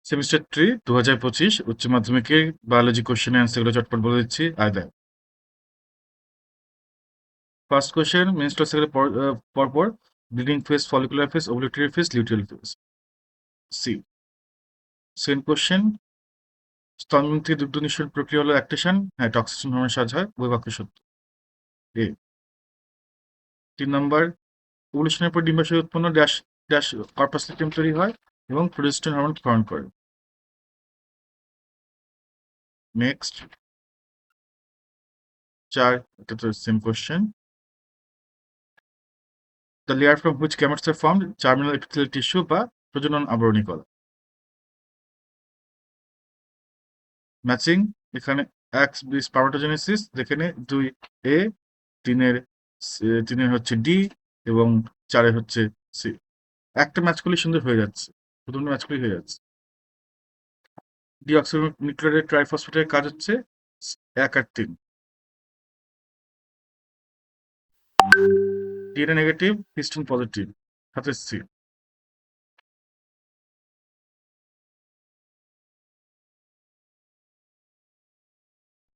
Semester 3 2025 উচ্চ মাধ্যমিকের biology question answer গুলো চটপট বলে দিচ্ছি। দেখ, ফার্স্ট কোশ্চেন, মেনস্ট্রুয়াল সাইকেলের পরপর bleeding phase, follicular phase, ovulatory phase, luteal phase. C. Second question, স্তনগ্রন্থি থেকে দুগ্ধ নিঃসরণ প্রক্রিয়া হলো অ্যাক্টেশন, হ্যাঁ টক্সিন হরমোনের সাহায্য হয়, উভয় বাক্য সত্য। এ। 3 নম্বর, ওভুলেশনের পর ডিম্বাশয় উৎপন্ন ড্যাশ ড্যাশ কর্পাস লিউটিয়াম তৈরি হয় এবং প্রোজেস্টেরন হরমোন ক্ষরণ করে। নেক্সট 4, এটা তো same question. The layer from which gametes are formed, germinal epithelial tissue বা প্রজনন আবরণী কলা। ম্যাচিং, এখানে এক স্পার্মাটোজেনেসিস, যেখানে 2A, 3-এর 3-এর হচ্ছে ডি এবং 4-এর হচ্ছে সি। একটা ম্যাচ করলে সুন্দর হয়ে যাচ্ছে, প্রথমটা ম্যাচ করলে হয়ে যাচ্ছে। ডিঅক্সিনিউক্লিয়োটাইড ট্রাইফসফেটের কাজ হচ্ছে 1 আর 3। ডিএনএ নেগেটিভ, হিস্টোন পজিটিভ, হাতে সি।